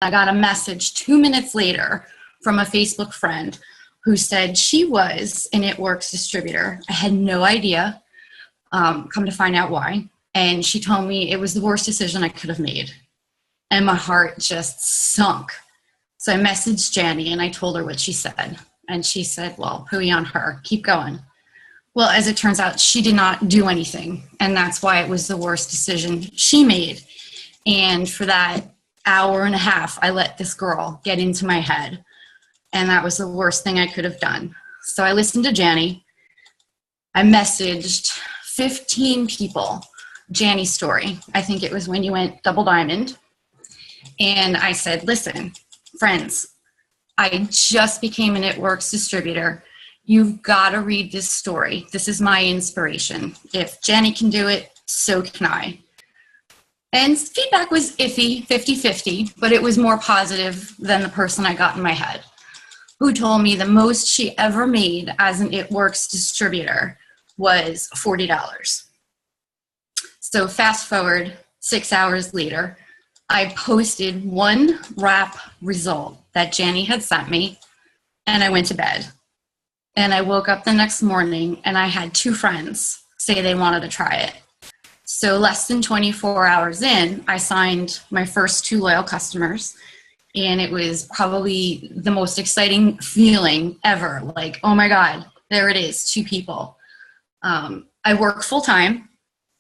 I got a message 2 minutes later from a Facebook friend who said she was an It Works distributor. I had no idea, come to find out why. And she told me it was the worst decision I could have made. And my heart just sunk. So I messaged Janny and I told her what she said. And she said, well, pooey on her, keep going. Well, as it turns out, she did not do anything. And that's why it was the worst decision she made. And for that hour and a half, I let this girl get into my head. And that was the worst thing I could have done. So I listened to Janny. I messaged 15 people, Janny's story. I think it was when you went double diamond. And I said, listen, friends, I just became an It Works distributor. You've got to read this story. This is my inspiration. If Janny can do it, so can I. And feedback was iffy, 50-50, but it was more positive than the person I got in my head, who told me the most she ever made as an It Works distributor was $40. So fast forward 6 hours later, I posted one wrap result that Janny had sent me, and I went to bed. And I woke up the next morning, and I had 2 friends say they wanted to try it. So less than 24 hours in, I signed my first 2 loyal customers, and it was probably the most exciting feeling ever. Like, oh my God, there it is, 2 people. I work full time.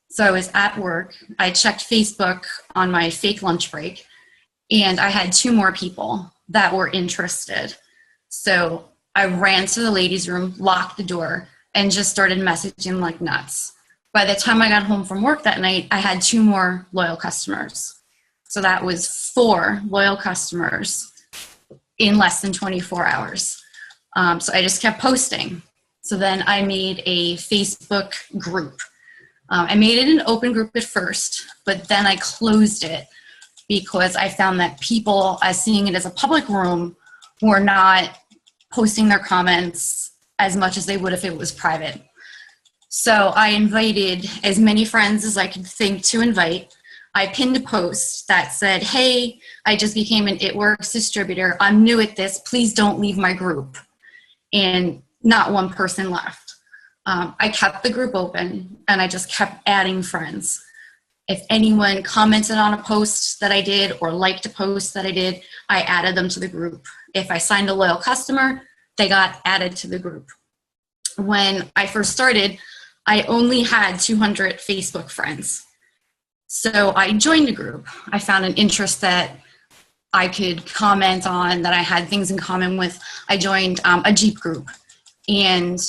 So I was at work. I checked Facebook on my fake lunch break, and I had 2 more people that were interested. So I ran to the ladies' room, locked the door, and just started messaging like nuts. By the time I got home from work that night, I had 2 more loyal customers. So that was 4 loyal customers in less than 24 hours. So I just kept posting. So then I made a Facebook group. I made it an open group at first, but then I closed it because I found that people, as seeing it as a public room, were not posting their comments as much as they would if it was private. So I invited as many friends as I could think to invite. I pinned a post that said, hey, I just became an It Works distributor. I'm new at this. Please don't leave my group. And not one person left. I kept the group open, and I just kept adding friends. If anyone commented on a post that I did or liked a post that I did, I added them to the group. If I signed a loyal customer, they got added to the group. When I first started, I only had 200 Facebook friends. So I joined the group. I found an interest that I could comment on, that I had things in common with. I joined a Jeep group, and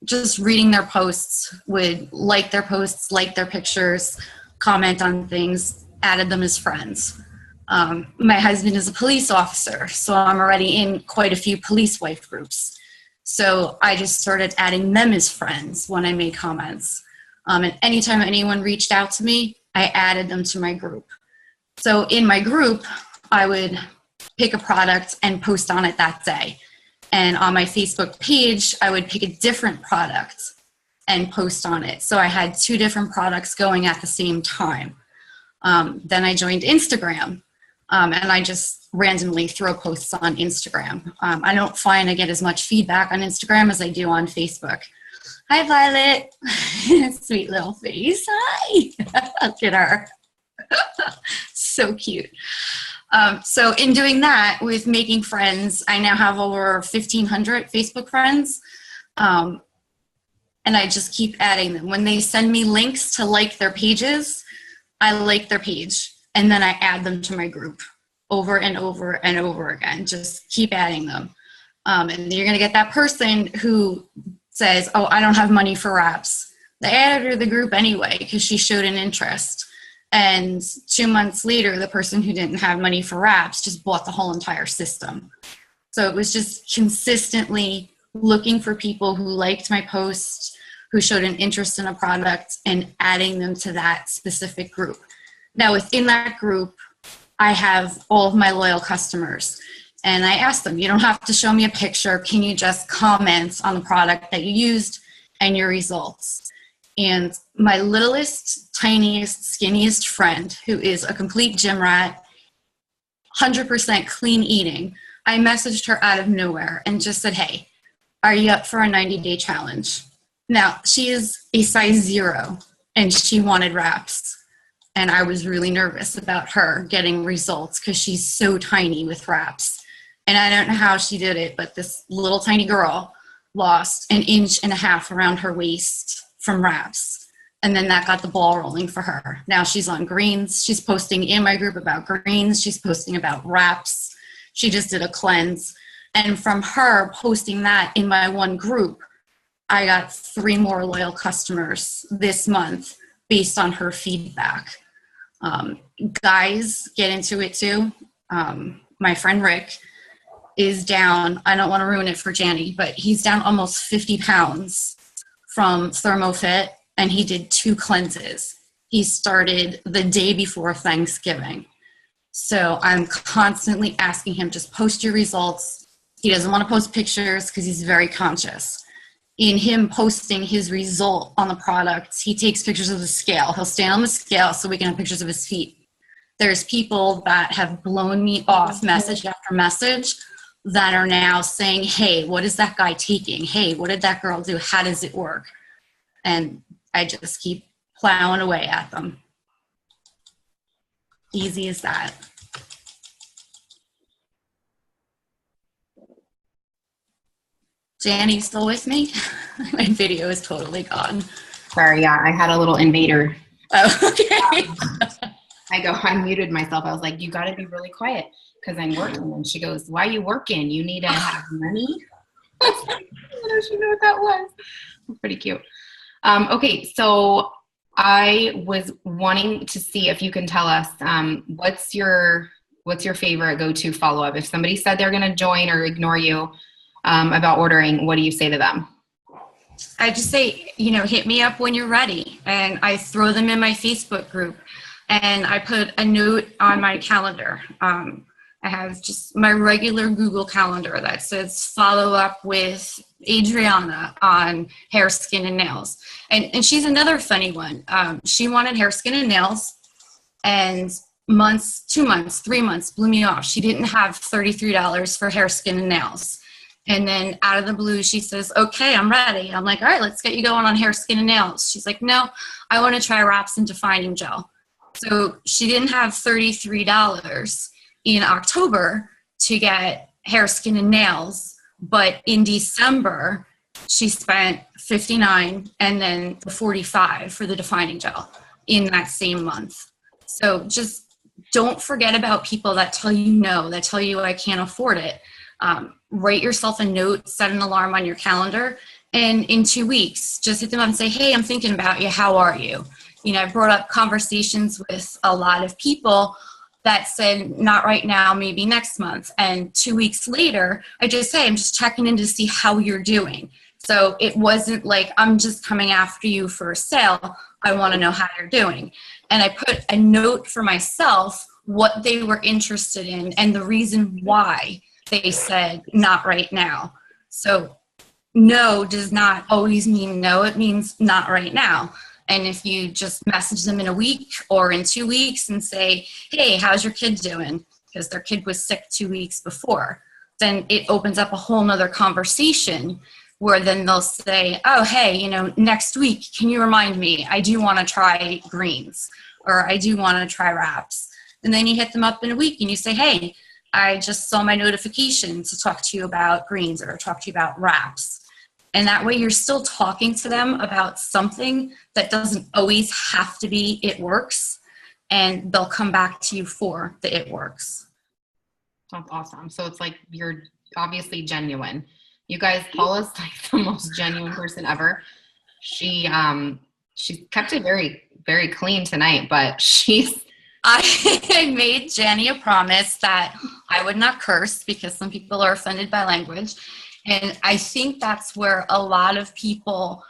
just reading their posts, would like their posts, like their pictures, comment on things, added them as friends. My husband is a police officer, so I'm already in quite a few police wife groups. So I just started adding them as friends when I made comments. And anytime anyone reached out to me, I added them to my group. So in my group, I would pick a product and post on it that day. And on my Facebook page, I would pick a different product and post on it. So I had 2 different products going at the same time. Then I joined Instagram, and I just randomly throw posts on Instagram. I don't find I get as much feedback on Instagram as I do on Facebook. Hi, Violet. Sweet little face. Hi. Look at her. So cute. So in doing that, with making friends, I now have over 1,500 Facebook friends. And I just keep adding them. When they send me links to like their pages, I like their page. And then I add them to my group over and over and over again. Just keep adding them. And you're going to get that person who says, oh, I don't have money for wraps. They added her to the group anyway because she showed an interest. And 2 months later, the person who didn't have money for wraps just bought the whole entire system. So it was just consistently looking for people who liked my posts, who showed an interest in a product, and adding them to that specific group. Now, within that group, I have all of my loyal customers. And I asked them, you don't have to show me a picture. Can you just comment on the product that you used and your results? And my littlest, tiniest, skinniest friend, who is a complete gym rat, 100% clean eating. I messaged her out of nowhere and just said, hey, are you up for a 90-day challenge? Now, she is a size 0 and she wanted wraps. And I was really nervous about her getting results because she's so tiny with wraps. And I don't know how she did it, but this little tiny girl lost 1.5 inches around her waist from wraps. And then that got the ball rolling for her. Now she's on greens. She's posting in my group about greens. She's posting about wraps. She just did a cleanse. And from her posting that in my one group, I got 3 more loyal customers this month based on her feedback. Guys get into it too. My friend Rick is down, I don't want to ruin it for Janny, but he's down almost 50 pounds from ThermoFit, and he did 2 cleanses. He started the day before Thanksgiving. So I'm constantly asking him, just post your results. He doesn't want to post pictures because he's very conscious. In him posting his result on the products, he takes pictures of the scale. He'll stand on the scale so we can have pictures of his feet. There's people that have blown me off message after message that are now saying, hey, what is that guy taking? Hey, what did that girl do? How does it work? And I just keep plowing away at them. Easy as that. Jan, you still with me? My video is totally gone. Sorry, yeah, I had a little invader. Oh, okay. I muted myself. I was like, you got to be really quiet because I'm working. And she goes, why are you working? You need to have money? I don't know if she knew what that was. Pretty cute. Okay, so I was wanting to see if you can tell us what's your favorite go-to follow-up? If somebody said they're going to join or ignore you about ordering, what do you say to them? I just say, hit me up when you're ready. And I throw them in my Facebook group. And I put a note on my calendar. I have just my regular Google calendar that says follow up with Adriana on hair, skin, and nails. And she's another funny one. She wanted hair, skin, and nails. And 2 months, 3 months blew me off. She didn't have $33 for hair, skin, and nails. And then out of the blue, she says, okay, I'm ready. I'm like, all right, let's get you going on hair, skin, and nails. She's like, no, I want to try wraps and defining gel. So she didn't have $33 in October to get hair, skin, and nails. But in December, she spent $59 and then the $45 for the defining gel in that same month. So just don't forget about people that tell you no, that tell you I can't afford it. Write yourself a note, set an alarm on your calendar, and in 2 weeks, just hit them up and say, hey, I'm thinking about you. How are you? I brought up conversations with a lot of people that said, not right now, maybe next month. And 2 weeks later, I just say, I'm just checking in to see how you're doing. So it wasn't like, I'm just coming after you for a sale. I want to know how you're doing. And I put a note for myself, what they were interested in and the reason why they said, not right now. So no does not always mean no. It means not right now. And if you just message them in a week or in 2 weeks and say, hey, how's your kid doing? Because their kid was sick 2 weeks before, then it opens up a whole nother conversation where then they'll say, oh, hey, next week, can you remind me? I do want to try greens or I do want to try wraps. And then you hit them up in a week and you say, hey, I just saw my notification to talk to you about greens or talk to you about wraps. And that way you're still talking to them about something that doesn't always have to be it works, and they'll come back to you for the it works. That's awesome. So it's like you're obviously genuine. You guys, Paula's like the most genuine person ever. She kept it very, very clean tonight, but I made Jenny a promise that I would not curse because some people are offended by language. And I think that's where a lot of people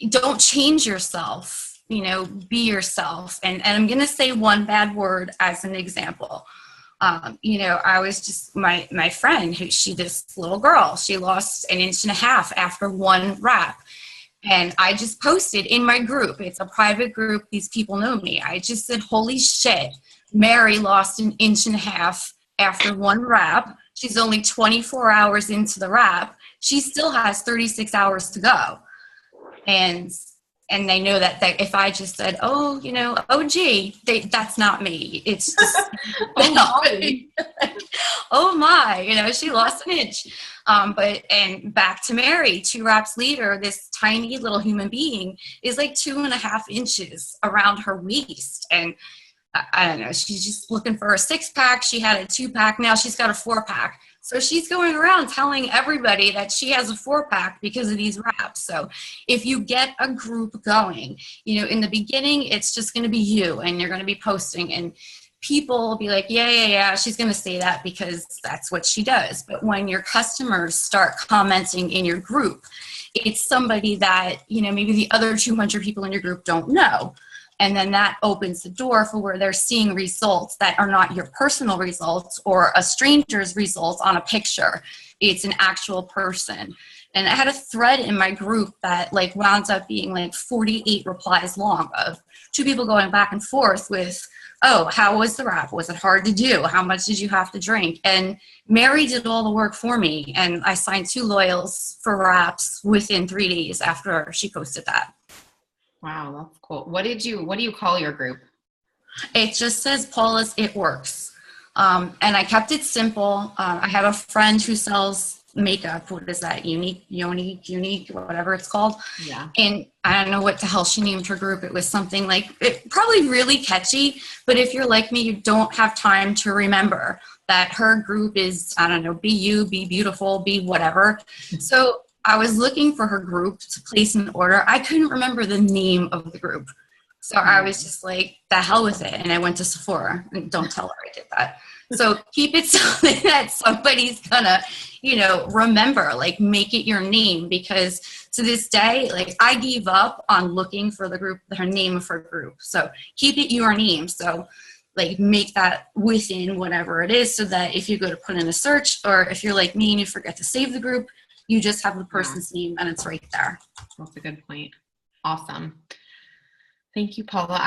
don't change yourself, be yourself. And I'm going to say one bad word as an example. I was just my friend this little girl, she lost 1.5 inches after one wrap. And I just posted in my group, it's a private group, these people know me. I just said, holy shit, Mary lost an inch and a half after one wrap. She's only 24 hours into the wrap. She still has 36 hours to go. And they know that if I just said, oh, oh, gee, that's not me. It's just, oh my, she lost an inch. And back to Mary, 2 wraps later, this tiny little human being is like 2.5 inches around her waist. And I don't know, she's just looking for a 6-pack. She had a 2-pack. Now she's got a 4-pack. So she's going around telling everybody that she has a 4-pack because of these wraps. So if you get a group going, in the beginning, it's just going to be you and you're going to be posting and people will be like, yeah, she's going to say that because that's what she does. But when your customers start commenting in your group, it's somebody that, maybe the other 200 people in your group don't know. And then that opens the door for where they're seeing results that are not your personal results or a stranger's results on a picture. It's an actual person. And I had a thread in my group that wound up being 48 replies long of 2 people going back and forth with, oh, how was the wrap? Was it hard to do? How much did you have to drink? And Mary did all the work for me. And I signed 2 loyals for wraps within 3 days after she posted that. Wow, that's cool. What do you call your group? It just says Paula's It Works. And I kept it simple. I have a friend who sells makeup. What is that? Unique, whatever it's called. Yeah. And I don't know what the hell she named her group. It was something probably really catchy, but if you're like me, you don't have time to remember that her group is, I don't know, be you, be beautiful, be whatever. So I was looking for her group to place an order. I couldn't remember the name of the group. So I was just like, the hell with it. And I went to Sephora. And don't tell her I did that. So keep it something that somebody's gonna, remember, make it your name. Because to this day, I gave up on looking for her name of her group. So keep it your name. So make that within whatever it is so that if you go to put in a search or if you're like me and you forget to save the group, you just have the person's name and it's right there. That's a good point. Awesome. Thank you, Paula.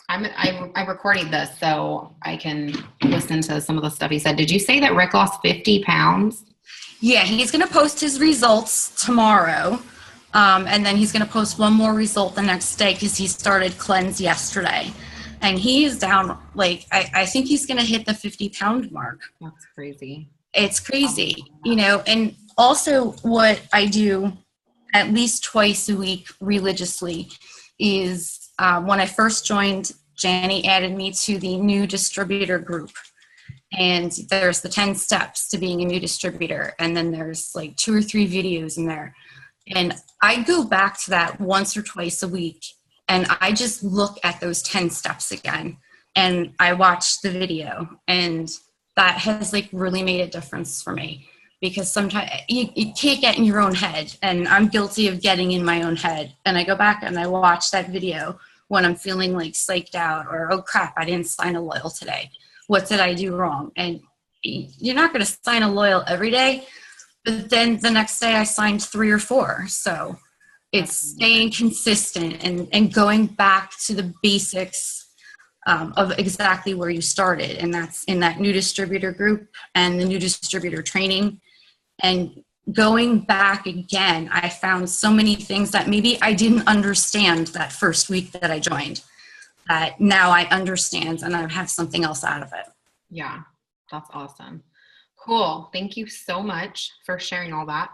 I recorded this so I can listen to some of the stuff he said. Did you say that Rick lost 50 pounds? Yeah, he's going to post his results tomorrow. And then he's going to post one more result the next day because he started cleanse yesterday. And he is down, I think he's going to hit the 50-pound mark. That's crazy. It's crazy, and also what I do at least twice a week religiously is when I first joined, Janny added me to the new distributor group. And there's the 10 steps to being a new distributor. And then there's 2 or 3 videos in there. And I go back to that once or twice a week. And I just look at those 10 steps again. And I watch the video. And that has really made a difference for me. Because sometimes you can't get in your own head. And I'm guilty of getting in my own head. And I go back and I watch that video when I'm feeling psyched out or, oh crap, I didn't sign a loyal today. What did I do wrong? And you're not going to sign a loyal every day. But then the next day I signed 3 or 4. So it's staying consistent and going back to the basics of exactly where you started. And that's in that new distributor group and the new distributor training. And going back again, I found so many things that maybe I didn't understand that first week that I joined, that now I understand and I have something else out of it. Yeah, that's awesome. Cool. Thank you so much for sharing all that.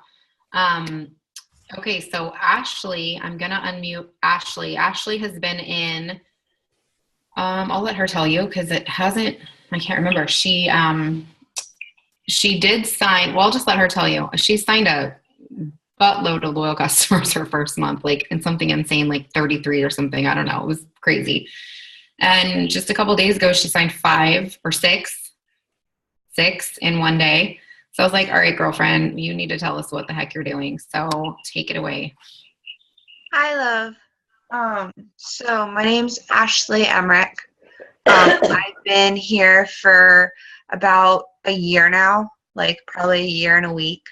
Okay, so Ashley, I'm going to unmute Ashley. Ashley has been in, I'll let her tell you because I can't remember. She did sign, well, I'll just let her tell you. She signed a buttload of loyal customers her first month, and something insane, 33 or something. I don't know. It was crazy. And just a couple of days ago, she signed 5 or 6 in one day. So I was like, all right, girlfriend, you need to tell us what the heck you're doing. So take it away. Hi, love. So my name's Ashley Emmerich. I've been here for about a year now, probably a year and a week.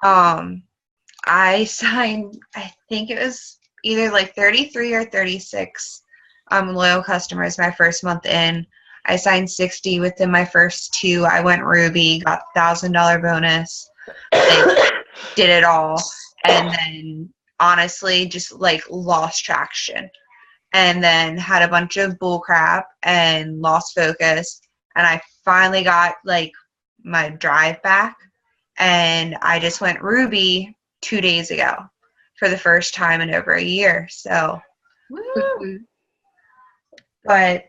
I signed, I think it was either 33 or 36 loyal customers my first month in. I signed 60 within my first 2. I went Ruby, got $1,000 bonus, like, did it all. And then honestly just like lost traction. And then had a bunch of bull crap and lost focus. And I finally got like my drive back. And I just went Ruby 2 days ago for the first time in over a year. So, Woo! but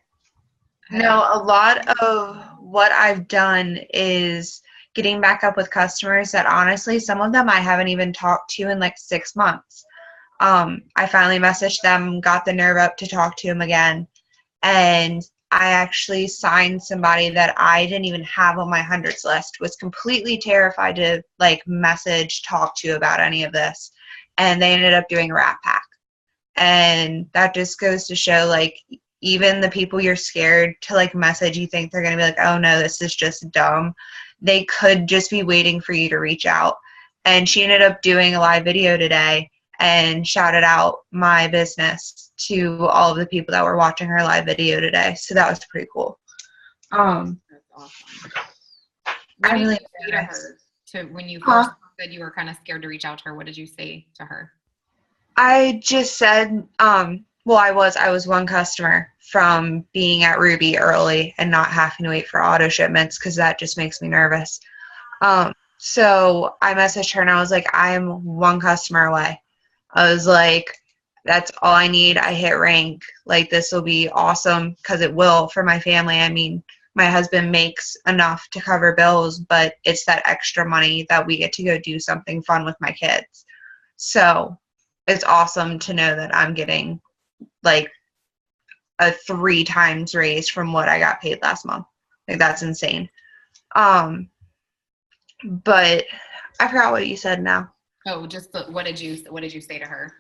no, a lot of what I've done is getting back up with customers that honestly, some of them I haven't even talked to in like 6 months. I finally messaged them, got the nerve up to talk to them again. And I actually signed somebody that I didn't even have on my hundreds list, was completely terrified to like message, talk to about any of this. And they ended up doing a Rat Pack. And that just goes to show like, even the people you're scared to like message, you think they're going to be like, oh no, this is just dumb. They could just be waiting for you to reach out. And she ended up doing a live video today and shouted out my business to all of the people that were watching her live video today. So that was pretty cool. That's awesome. What I did really you say to her when you first said you were kind of scared to reach out to her? What did you say to her? I just said, well, I was one customer from being at Ruby early and not having to wait for auto shipments because that just makes me nervous. So I messaged her and I was like, I am one customer away. I was like, that's all I need. I hit rank. Like, this will be awesome because it will for my family. I mean, my husband makes enough to cover bills, but it's that extra money that we get to go do something fun with my kids. So it's awesome to know that I'm getting like a 3 times raise from what I got paid last month. Like, that's insane. But I forgot what you said now. Oh, just what did you say to her?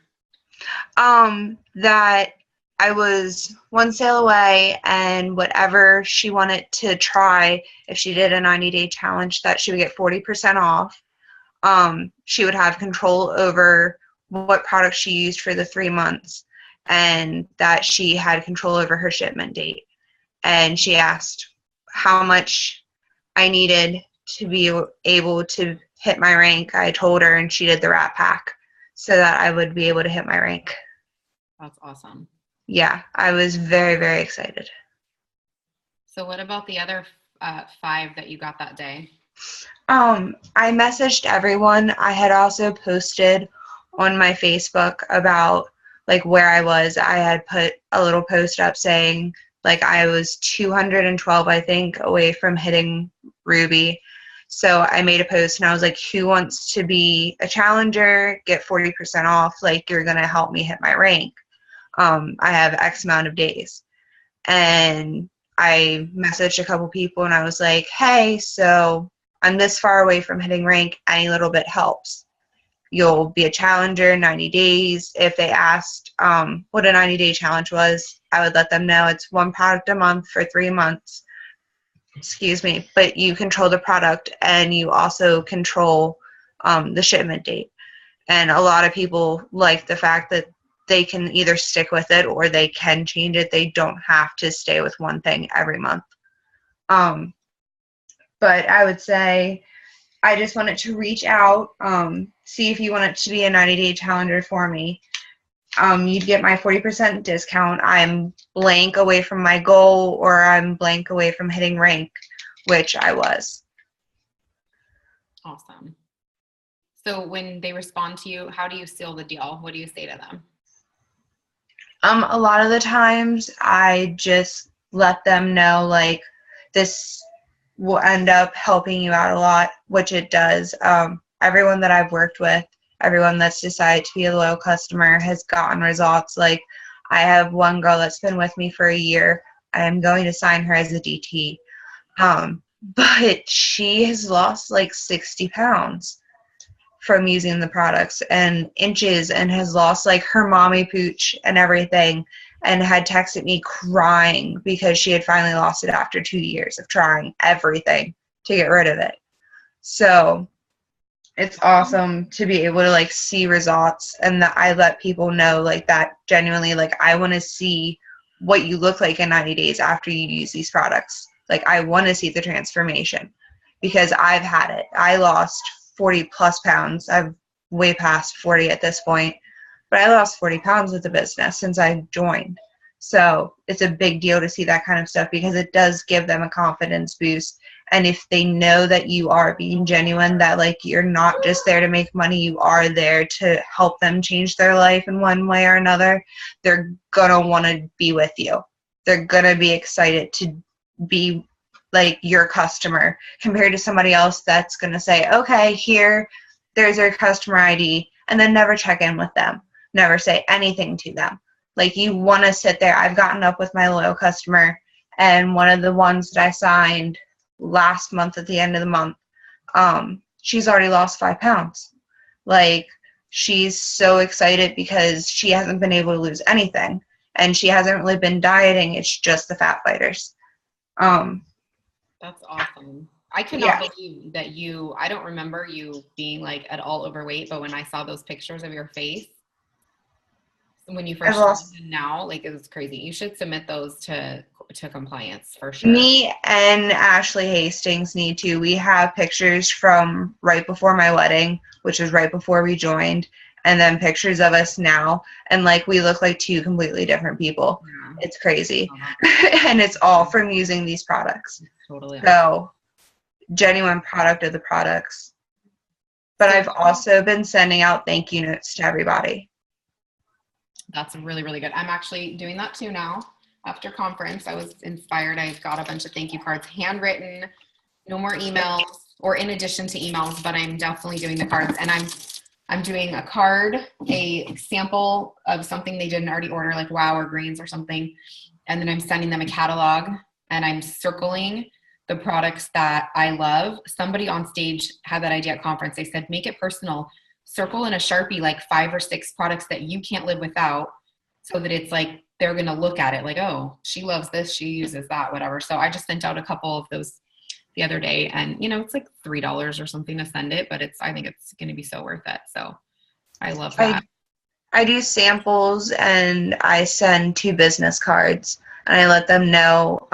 That I was one sale away, and whatever she wanted to try, if she did a 90-day challenge, that she would get 40% off. She would have control over what product she used for the 3 months, and that she had control over her shipment date. And she asked how much I needed to be able to hit my rank. I told her, and she did the Rat Pack so that I would be able to hit my rank. That's awesome. Yeah, I was very, very excited. So what about the other 5 that you got that day? I messaged everyone. I had also posted on my Facebook about like where I was. I had put a little post up saying like I was 212, I think, away from hitting Ruby. So I made a post and I was like, who wants to be a challenger, get 40% off? Like, you're going to help me hit my rank. I have X amount of days. And I messaged a couple people and I was like, hey, so I'm this far away from hitting rank. Any little bit helps. You'll be a challenger 90 days. If they asked what a 90-day challenge was, I would let them know it's 1 product a month for 3 months. Excuse me, but you control the product and you also control the shipment date. And a lot of people like the fact that they can either stick with it or they can change it. They don't have to stay with one thing every month. But I would say I just wanted to reach out, see if you wanted to be a 90-day challenger for me. You'd get my 40% discount. I'm blank away from my goal, or I'm blank away from hitting rank, which I was. Awesome. So when they respond to you, how do you seal the deal? What do you say to them? A lot of the times I just let them know like this will end up helping you out a lot, which it does. Everyone that I've worked with, everyone that's decided to be a loyal customer has gotten results. Like, I have one girl that's been with me for a year. I am going to sign her as a DT. But she has lost like 60 pounds from using the products and inches, and has lost like her mommy pooch and everything, and had texted me crying because she had finally lost it after 2 years of trying everything to get rid of it. So it's awesome to be able to like see results, and that I let people know like that genuinely, like, I want to see what you look like in 90 days after you use these products. Like, I want to see the transformation because I've had it. I lost 40 plus pounds. I'm way past 40 at this point, but I lost 40 pounds with the business since I joined. So it's a big deal to see that kind of stuff because it does give them a confidence boost. And if they know that you are being genuine, that like you're not just there to make money, you are there to help them change their life in one way or another, they're gonna want to be with you. They're gonna be excited to be like your customer compared to somebody else that's gonna say, okay, there's your customer ID, and then never check in with them, never say anything to them. Like, you want to sit there. I've gotten up with my loyal customer, and one of the ones that I signed last month at the end of the month, she's already lost 5 pounds. Like, she's so excited because she hasn't been able to lose anything, and she hasn't really been dieting. It's just the fat fighters. That's awesome. I could not believe that I don't remember you being like at all overweight, but when I saw those pictures of your face, when you first started and now, like, it was crazy. You should submit those to compliance for sure. Me and Ashley Hastings need to. We have pictures from right before my wedding, which is right before we joined, and then pictures of us now, and like we look like two completely different people. Yeah. It's crazy. And it's all from using these products. Totally. So, genuine product of the products. But I've also been sending out thank you notes to everybody. That's really, really good. I'm actually doing that too now. After conference, I was inspired. I got a bunch of thank you cards, handwritten, no more emails, or in addition to emails, but I'm definitely doing the cards. And I'm doing a card, a sample of something they didn't already order, like Wow or Greens or something. And then I'm sending them a catalog, and I'm circling the products that I love. Somebody on stage had that idea at conference. They said, make it personal. Circle in a Sharpie like 5 or 6 products that you can't live without, so that it's like they're going to look at it like, oh, she loves this, she uses that, whatever. So I just sent out a couple of those the other day, and it's like $3 or something to send it, but I think it's going to be so worth it. So I love that. I do samples, and I send 2 business cards, and I let them know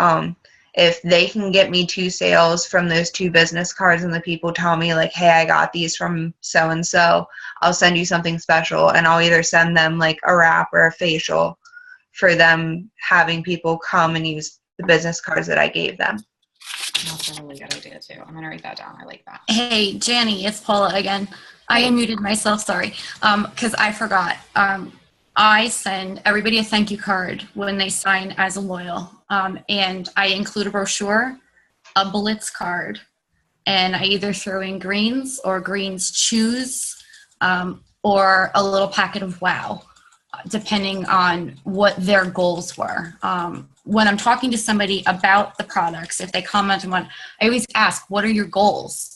if they can get me 2 sales from those 2 business cards, and the people tell me like, hey, I got these from so-and-so, I'll send you something special. And I'll either send them like a wrap or a facial for them having people come and use the business cards that I gave them. That's a really good idea too. I'm going to write that down. I like that. Hey, Janny, it's Paula again. I unmuted myself, sorry, because I forgot. I send everybody a thank you card when they sign as a loyal. And I include a brochure, a Blitz card, and I either throw in Greens or Greens Choose, or a little packet of Wow, depending on what their goals were. When I'm talking to somebody about the products, if they comment on one, I always ask, what are your goals?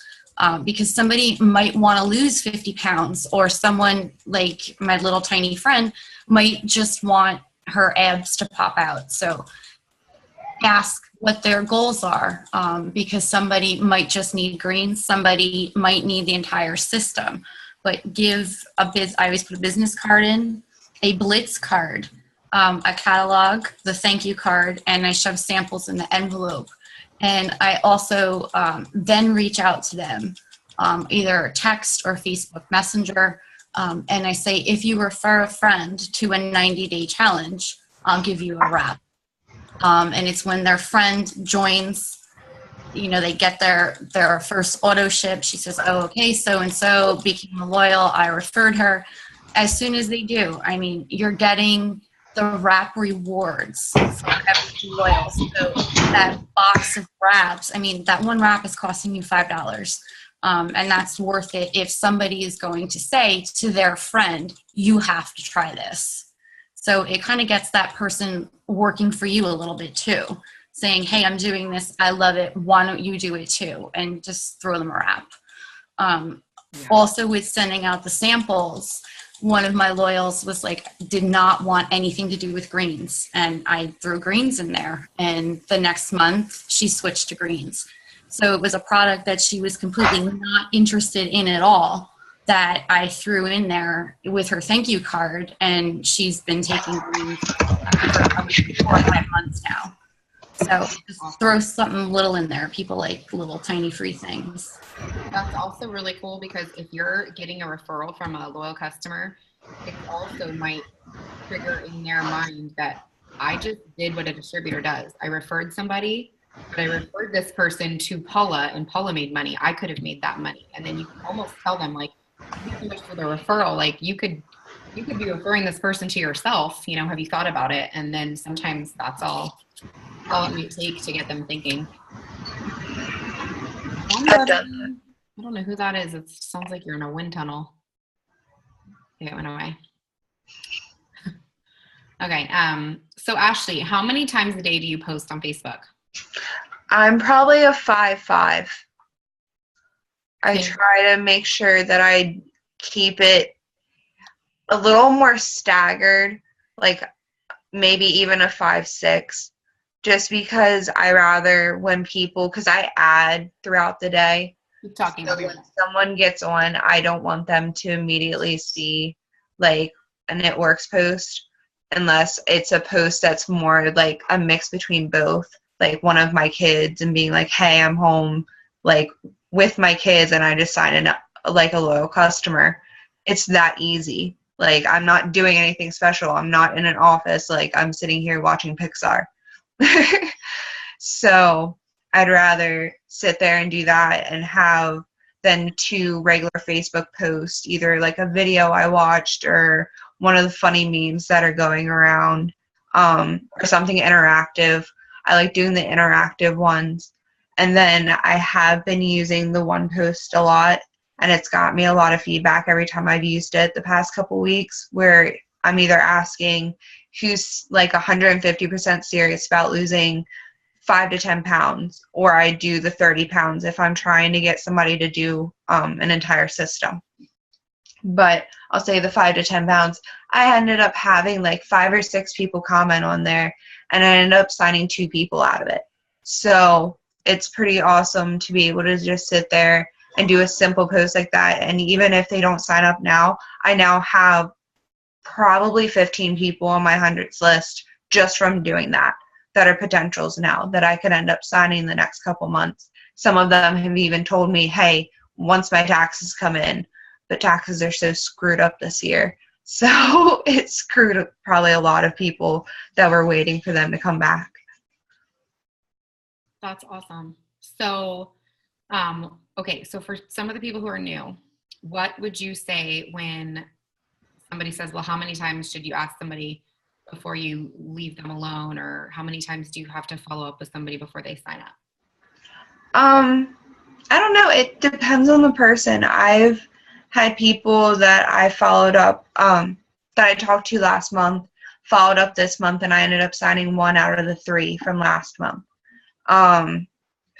Because somebody might want to lose 50 pounds, or someone like my little tiny friend might just want her abs to pop out. So ask what their goals are, because somebody might just need greens, somebody might need the entire system. But I always put a business card in, a Blitz card, a catalog, the thank you card, and I shove samples in the envelope. And I also then reach out to them, either text or Facebook Messenger, and I say, if you refer a friend to a 90-day challenge, I'll give you a wrap. And it's when their friend joins, they get their first auto ship. She says, oh, okay, so-and-so became a loyal. I referred her. As soon as they do, you're getting the wrap rewards for every loyal. So that box of wraps, that one wrap is costing you $5. And that's worth it if somebody is going to say to their friend, you have to try this. So it kind of gets that person working for you a little bit too, saying, hey, I'm doing this, I love it, why don't you do it too? And just throw them a wrap. Also with sending out the samples, one of my loyals was like, did not want anything to do with greens. And I threw greens in there. And the next month she switched to greens. So it was a product that she was completely not interested in at all, that I threw in there with her thank you card, and she's been taking greens for probably 4 or 5 months now. So just throw something little in there. People like little tiny free things. That's also really cool because if you're getting a referral from a loyal customer, it also might trigger in their mind that I just did what a distributor does. I referred somebody, but I referred this person to Paula, and Paula made money. I could have made that money. And then you can almost tell them, like, thank you so much for the referral. Like, you could be referring this person to yourself. You know, have you thought about it? And then sometimes that's all it may take to get them thinking. I've done I don't know who that is. It sounds like you're in a wind tunnel. Okay, it went away. Okay. So Ashley, how many times a day do you post on Facebook? I'm probably a 5-5. I Okay. try to make sure that I keep it a little more staggered, like maybe even a 5-6, just because I rather when people, because I add throughout the day. Keep talking. So when someone gets on, I don't want them to immediately see like an It Works post, unless it's a post that's more like a mix between both, like one of my kids and being like, hey, I'm home like with my kids and I just sign in like a loyal customer. It's that easy. Like, I'm not doing anything special. I'm not in an office. Like, I'm sitting here watching Pixar. So I'd rather sit there and do that and have than 2 regular Facebook posts, either like a video I watched or one of the funny memes that are going around, or something interactive. I like doing the interactive ones. And then I have been using the one post a lot, and it's got me a lot of feedback every time I've used it the past couple weeks, where I'm either asking who's like 150% serious about losing 5 to 10 pounds, or I do the 30 pounds if I'm trying to get somebody to do an entire system. But I'll say the 5 to 10 pounds, I ended up having like 5 or 6 people comment on there, and I ended up signing 2 people out of it. So it's pretty awesome to be able to just sit there and do a simple post like that. And even if they don't sign up now, I now have probably 15 people on my hundreds list just from doing that are potentials now that I could end up signing the next couple months. Some of them have even told me, hey, once my taxes come in, the taxes are so screwed up this year. So it screwed up probably a lot of people that were waiting for them to come back. That's awesome. So, okay. So for some of the people who are new, what would you say when somebody says, well, how many times should you ask somebody before you leave them alone, or how many times do you have to follow up with somebody before they sign up? I don't know. It depends on the person. I've had people that I followed up, that I talked to last month, followed up this month, and I ended up signing 1 out of the 3 from last month.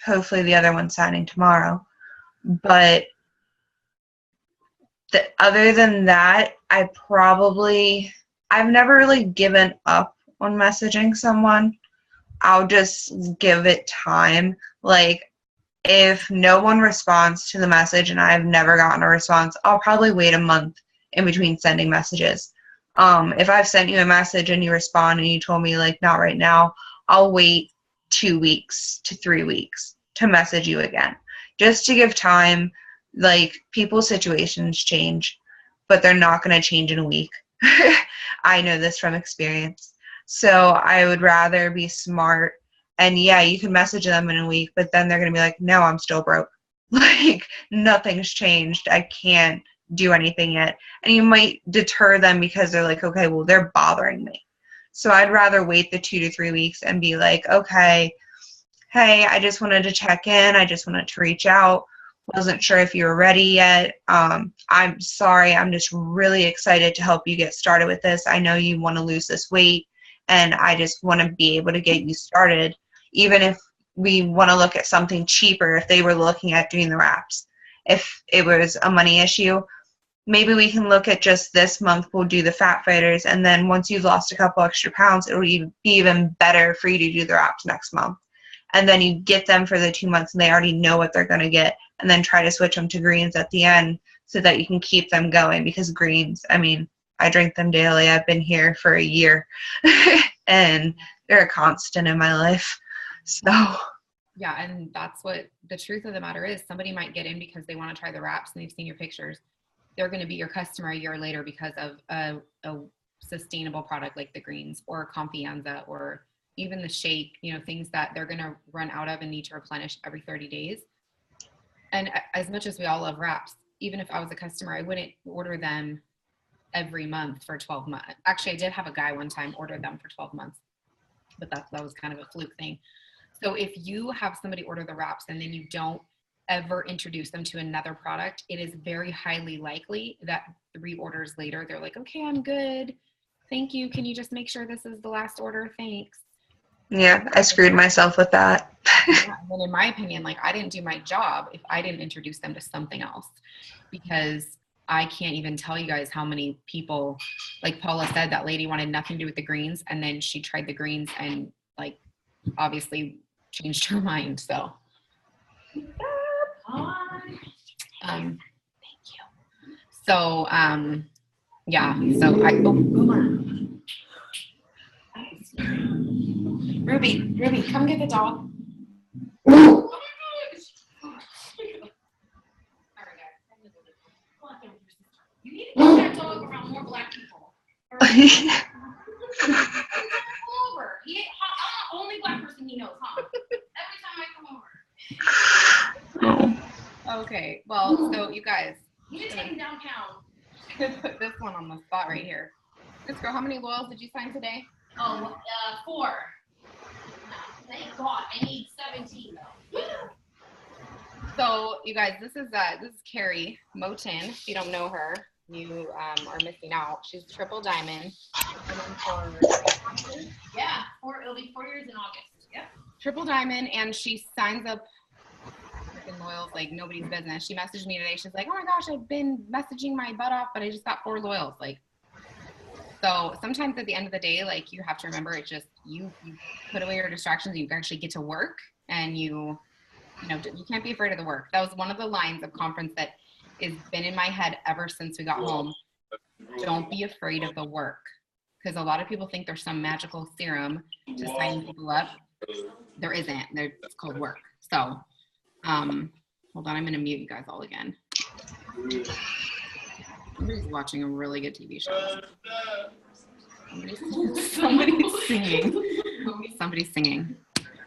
Hopefully the other one's signing tomorrow. But other than that, I've never really given up on messaging someone. I'll just give it time. Like, if no one responds to the message and I've never gotten a response, I'll probably wait a month in between sending messages. If I've sent you a message and you respond and you told me, like, not right now, I'll wait 2 weeks to 3 weeks to message you again, just to give time. Like, people's situations change, but they're not going to change in a week. I know this from experience. So I would rather be smart. And yeah, you can message them in a week, but then they're going to be like, no, I'm still broke. Like, nothing's changed. I can't do anything yet. And you might deter them because they're like, okay, well, they're bothering me. So I'd rather wait the 2 to 3 weeks and be like, okay, hey, I just wanted to check in. I just wanted to reach out. Wasn't sure if you were ready yet. I'm sorry. I'm just really excited to help you get started with this. I know you want to lose this weight, and I just want to be able to get you started. Even if we want to look at something cheaper, if they were looking at doing the wraps, if it was a money issue, maybe we can look at just this month, we'll do the fat fighters, and then once you've lost a couple extra pounds, it will be even better for you to do the wraps next month. And then you get them for the 2 months and they already know what they're going to get, and then try to switch them to greens at the end so that you can keep them going, because greens, I mean, I drink them daily. I've been here for a year and they're a constant in my life. So yeah, and that's what the truth of the matter is. Somebody might get in because they want to try the wraps and they've seen your pictures. They're going to be your customer a year later because of a sustainable product like the greens or Confianza or even the shake, you know, things that they're going to run out of and need to replenish every 30 days. And as much as we all love wraps, even if I was a customer, I wouldn't order them every month for 12 months. Actually, I did have a guy one time order them for 12 months, but that was kind of a fluke thing. So if you have somebody order the wraps and then you don't ever introduce them to another product, it is very highly likely that 3 orders later, they're like, okay, I'm good. Thank you. Can you just make sure this is the last order? Thanks. yeah, I screwed myself with that. Yeah, and in my opinion, like I didn't do my job if I didn't introduce them to something else, because I can't even tell you guys how many people, like Paula said, that lady wanted nothing to do with the greens, and then she tried the greens and like obviously changed her mind. So thank you. So yeah, so Ruby, come get the dog. You need to get that dog around more black people. Come over. I'm the only black person he knows, huh? Every time I come over. Okay, well, so you guys, you need to take him downtown. Put this one on the spot right here. This girl, how many loyals did you sign today? 4. Thank God. I need 17 though. So you guys, this is Carrie Moten. If you don't know her, you are missing out. She's triple diamond. Yeah, it'll be 4 years in August. Yep. Triple diamond, and she signs up freaking loyals like nobody's business. She messaged me today. She's like, oh my gosh, I've been messaging my butt off, but I just got 4 loyals. Like, so sometimes at the end of the day, like you have to remember, it's just you put away your distractions. You actually get to work, and you can't be afraid of the work. That was one of the lines of conference that has been in my head ever since we got home. Don't be afraid of the work, because a lot of people think there's some magical serum to sign people up. There isn't. It's called work. So, hold on, I'm gonna mute you guys all again. Somebody's watching a really good TV show. Somebody's singing. Somebody's singing.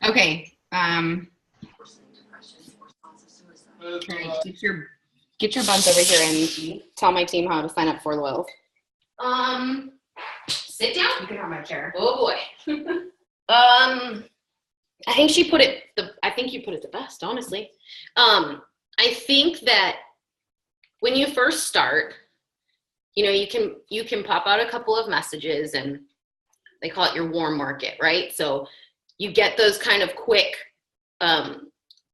Okay. Get your buns over here and tell my team how to sign up for loyals. Sit down. You can have my chair. Oh boy. I think you put it the best, honestly. I think that when you first start, you can pop out a couple of messages, and they call it your warm market, right? So you get those kind of quick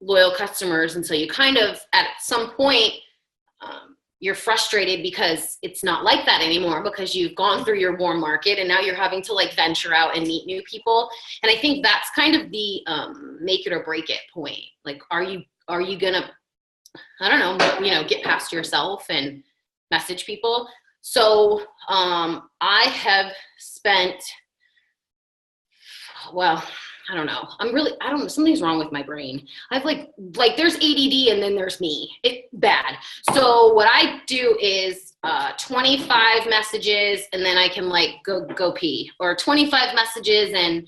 loyal customers, and so you kind of at some point you're frustrated because it's not like that anymore, because you've gone through your warm market and now you're having to like venture out and meet new people. And I think that's kind of the make it or break it point. Like, are you gonna, I don't know, get past yourself and message people? So I have spent, well, I don't know. Something's wrong with my brain. I've like there's ADD and then there's me. It's bad. So what I do is 25 messages and then I can like go pee, or 25 messages and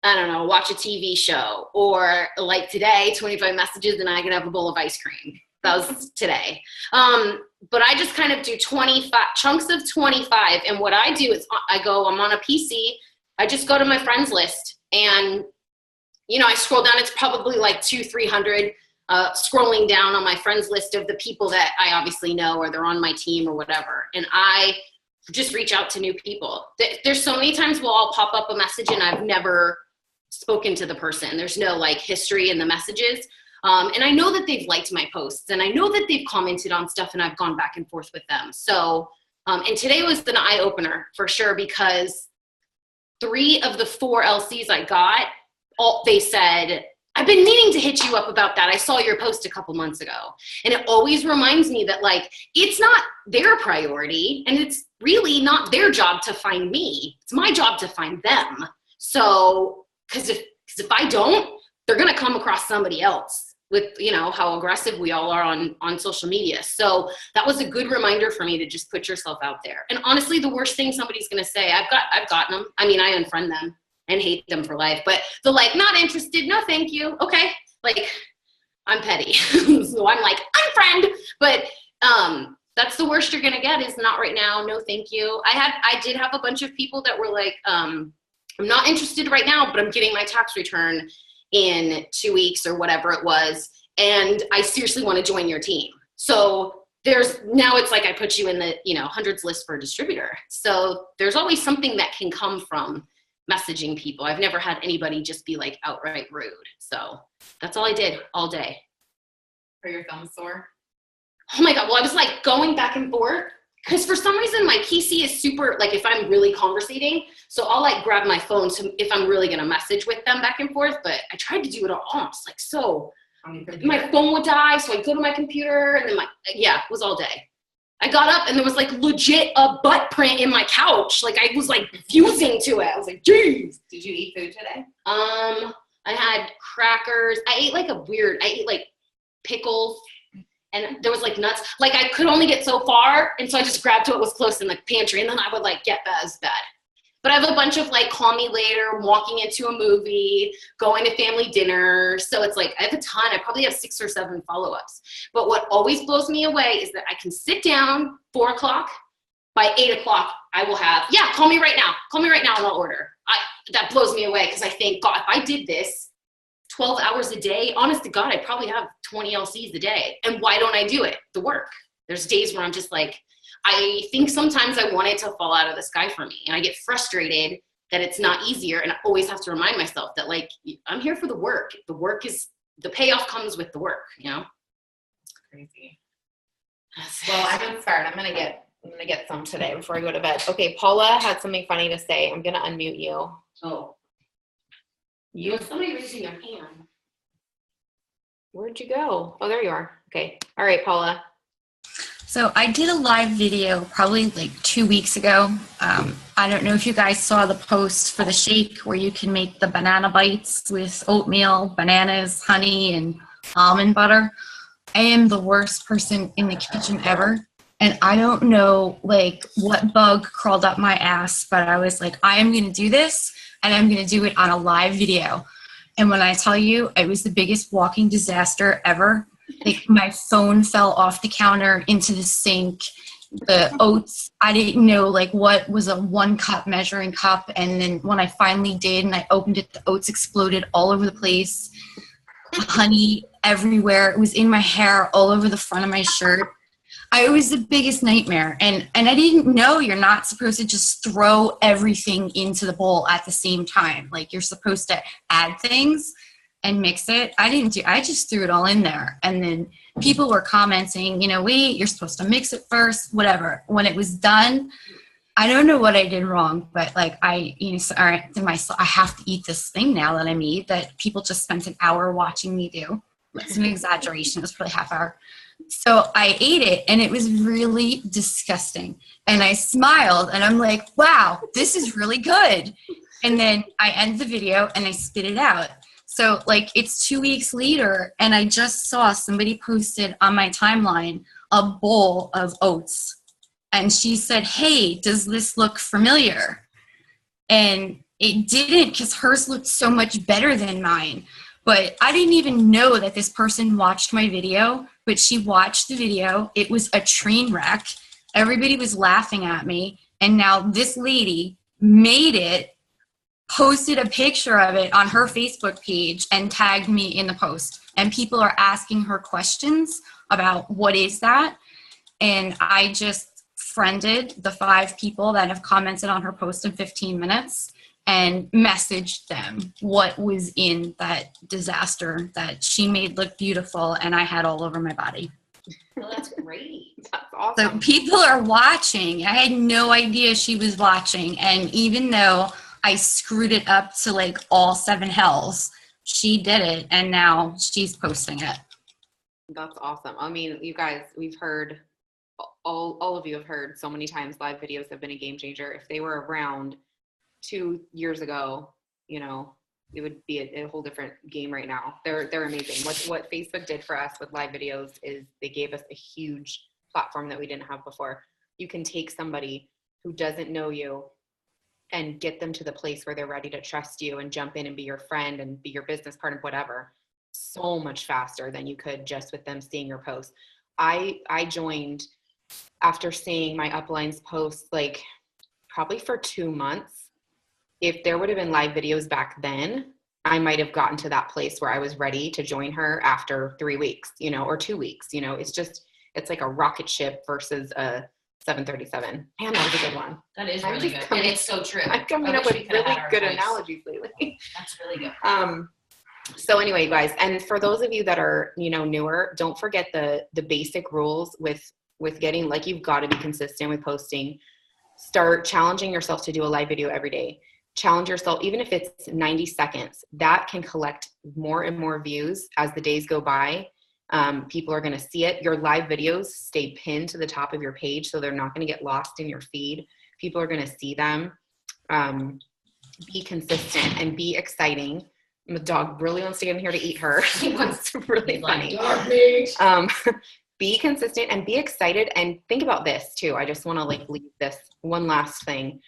I don't know, watch a TV show, or like today, 25 messages and I can have a bowl of ice cream. That was today. But I just kind of do 25 chunks of 25. And what I do is I'm on a PC. I just go to my friends list, and I scroll down. It's probably like 200-300 scrolling down on my friends list of the people that I obviously know, or they're on my team or whatever. And I just reach out to new people. There's so many times I'll pop up a message and I've never spoken to the person. There's no like history in the messages. And I know that they've liked my posts, and I know that they've commented on stuff, and I've gone back and forth with them. So, and today was an eye opener for sure, because 3 of the 4 LCs I got, they said, I've been meaning to hit you up about that. I saw your post a couple months ago. And it always reminds me that, like, it's not their priority, and it's really not their job to find me. It's my job to find them. So, because if I don't, they're going to come across somebody else with, you know, how aggressive we all are on social media. So that was a good reminder for me to just put yourself out there. And honestly, the worst thing somebody's going to say, I've gotten them. I mean, I unfriend them and hate them for life, but they're like, not interested, no thank you. Okay, like, I'm petty. So I'm like, unfriend. But that's the worst you're gonna get, is not right now, no thank you. I did have a bunch of people that were like, I'm not interested right now, but I'm getting my tax return in 2 weeks or whatever it was, and I seriously want to join your team. So now it's like I put you in the, you know, hundreds list for a distributor. So there's always something that can come from messaging people. I've never had anybody just be like outright rude. So that's all I did all day. Are your thumbs sore? Oh my God. Well, I was like going back and forth because for some reason my PC is super, like, if I'm really conversating, so I'll like grab my phone if I'm really going to message with them back and forth, but I tried to do it all almost like, so my phone would die. So I'd go to my computer and then it was all day. I got up and there was like legit a butt print in my couch. Like, I was like fusing to it. I was like, geez. Did you eat food today? I had crackers. I ate like pickles, and there was like nuts. Like, I could only get so far, and so I just grabbed what was close in the pantry, and then I would like get as bad. But I have a bunch of like call me later, walking into a movie, going to family dinner. So it's like I have a ton. I probably have 6 or 7 follow-ups. But what always blows me away is that I can sit down 4 o'clock. By 8 o'clock, I will have, call me right now. Call me right now and I'll order. That blows me away because I think, God, if I did this 12 hours a day, honest to God, I'd probably have 20 LCs a day. And why don't I do it? The work. There's days where I'm just like, I think sometimes I want it to fall out of the sky for me. And I get frustrated that it's not easier. And I always have to remind myself that, like, I'm here for the work. The payoff comes with the work, you know? It's crazy. Well, I can start. I'm gonna get some today before I go to bed. Okay, Paula had something funny to say. I'm gonna unmute you. Oh. Somebody raising their hand. Where'd you go? Oh, there you are. Okay. All right, Paula. So I did a live video probably like 2 weeks ago. I don't know if you guys saw the post for the shake where you can make the banana bites with oatmeal, bananas, honey, and almond butter. I am the worst person in the kitchen ever. And I don't know like what bug crawled up my ass, but I was like, I am going to do this, and I'm going to do it on a live video. And when I tell you, it was the biggest walking disaster ever. Like, my phone fell off the counter into the sink. The oats, I didn't know like what was a 1 cup measuring cup. And then when I finally did and I opened it, the oats exploded all over the place. Honey everywhere. It was in my hair, all over the front of my shirt. It was the biggest nightmare. And I didn't know you're not supposed to just throw everything into the bowl at the same time. Like, you're supposed to add things and mix it. I just threw it all in there. And then people were commenting, wait, you're supposed to mix it first, whatever. When it was done, I don't know what I did wrong, but like I have to eat this thing now that I made that people just spent an hour watching me do. It's an exaggeration. It was probably half hour. So I ate it, and it was really disgusting. And I smiled, and I'm like, wow, this is really good. And then I end the video, and I spit it out. So, like, it's 2 weeks later, and I just saw somebody posted on my timeline a bowl of oats. And she said, hey, does this look familiar? And it didn't, because hers looked so much better than mine. But I didn't even know that this person watched my video, but she watched the video. It was a train wreck. Everybody was laughing at me. And now this lady made it, posted a picture of it on her Facebook page, and tagged me in the post. And people are asking her questions about what is that. And I just friended the 5 people that have commented on her post in 15 minutes and messaged them what was in that disaster that she made look beautiful and I had all over my body. Well, that's great. That's awesome. So people are watching. I had no idea she was watching. And even though I screwed it up to like all 7 hells, she did it, and now she's posting it. That's awesome. I mean, you guys, we've heard, all of you have heard so many times live videos have been a game changer. If they were around 2 years ago, you know, it would be a whole different game right now. They're amazing. What Facebook did for us with live videos is they gave us a huge platform that we didn't have before. You can take somebody who doesn't know you and get them to the place where they're ready to trust you and jump in and be your friend and be your business partner, whatever, so much faster than you could just with them seeing your posts. I joined after seeing my uplines posts like probably for 2 months. If there would have been live videos back then, I might have gotten to that place where I was ready to join her after 3 weeks, you know, or 2 weeks. You know, it's like a rocket ship versus a 737. Man, that was a good one. That is I'm really just good. coming- And it's so true. I'm coming I up wish with we could have really had our good advice. analogies lately. That's really good. So anyway, guys, and for those of you that are, you know, newer, don't forget the basic rules with getting, like, you've got to be consistent with posting. Start challenging yourself to do a live video every day. Challenge yourself, even if it's 90 seconds, that can collect more and more views as the days go by. People are going to see it. Your live videos stay pinned to the top of your page, so they're not going to get lost in your feed. People are going to see them. Be consistent and be exciting. The dog really wants to get in here to eat her. It's really funny. Be consistent and be excited, and think about this too. I just want to like leave this one last thing.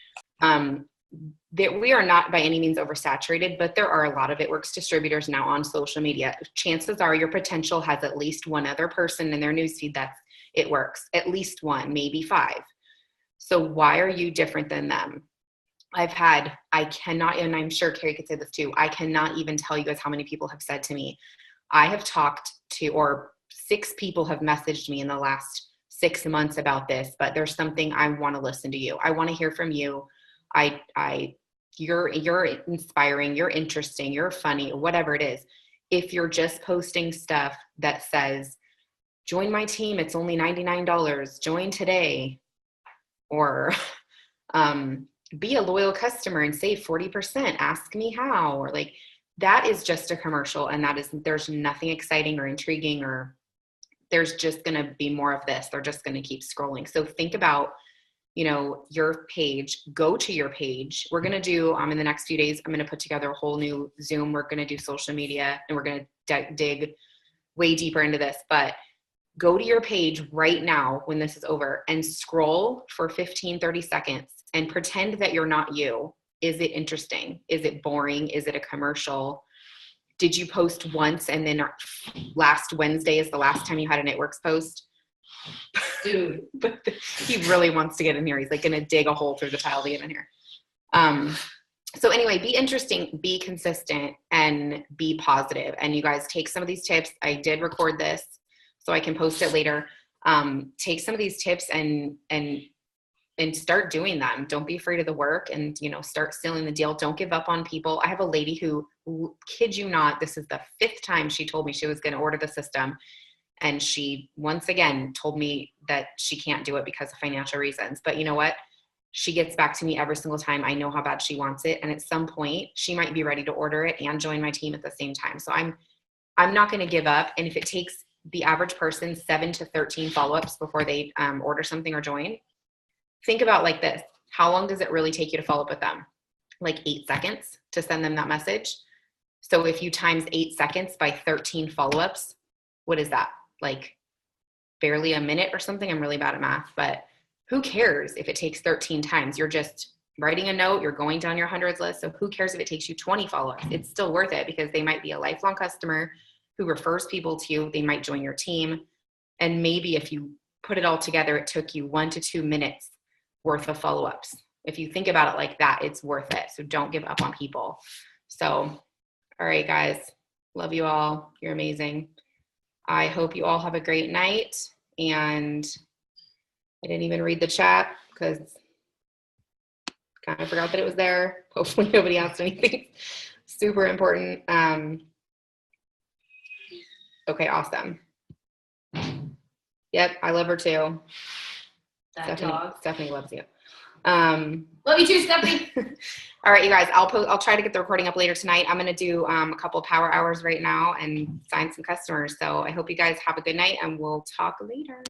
That we are not by any means oversaturated, but there are a lot of It Works distributors now on social media. Chances are your potential has at least one other person in their newsfeed that's It Works, at least one, maybe 5. So why are you different than them? I cannot, and I'm sure Carrie could say this too, I cannot even tell you guys how many people have said to me, I have talked to, or 6 people have messaged me in the last 6 months about this, but there's something I want to listen to you. I want to hear from you. You're inspiring, you're interesting, you're funny, whatever it is. If you're just posting stuff that says, join my team, it's only $99, join today, or be a loyal customer and save 40%, ask me how, or like, that is just a commercial, and there's nothing exciting or intriguing, or there's just going to be more of this. They're just going to keep scrolling. So think about, you know, your page, go to your page. We're going to do, in the next few days, I'm going to put together a whole new Zoom. We're going to do social media, and we're going to dig way deeper into this, but go to your page right now when this is over and scroll for 15, 30 seconds and pretend that you're not you. Is it interesting? Is it boring? Is it a commercial? Did you post once and then last Wednesday is the last time you had an It Works post? Dude. But he really wants to get in here. He's like going to dig a hole through the tile to get in here. So anyway, be interesting, be consistent, and be positive. And you guys take some of these tips. I did record this so I can post it later. Take some of these tips and start doing them. Don't be afraid of the work, and, you know, start sealing the deal. Don't give up on people. I have a lady who, kid you not, this is the 5th time she told me she was going to order the system. And she, once again, told me that she can't do it because of financial reasons. But you know what? She gets back to me every single time. I know how bad she wants it. And at some point she might be ready to order it and join my team at the same time. So I'm not going to give up. And if it takes the average person 7 to 13 follow-ups before they order something or join, think about like this. How long does it really take you to follow up with them? Like 8 seconds to send them that message. So if you times 8 seconds by 13 follow-ups, what is that? Like barely a minute or something. I'm really bad at math, but who cares if it takes 13 times? You're just writing a note, you're going down your hundreds list. So who cares if it takes you 20 follow-ups? It's still worth it, because they might be a lifelong customer who refers people to you. They might join your team. And maybe if you put it all together, it took you 1 to 2 minutes worth of follow-ups. If you think about it like that, it's worth it. So don't give up on people. So, all right, guys, love you all. You're amazing. I hope you all have a great night. And I didn't even read the chat because kind of forgot that it was there. Hopefully nobody asked anything super important. Okay, awesome. Yep, I love her too. That dog. Stephanie loves you. Love you too, Stephanie. All right, you guys, I'll try to get the recording up later tonight. I'm going to do a couple power hours right now and sign some customers. So I hope you guys have a good night, and we'll talk later.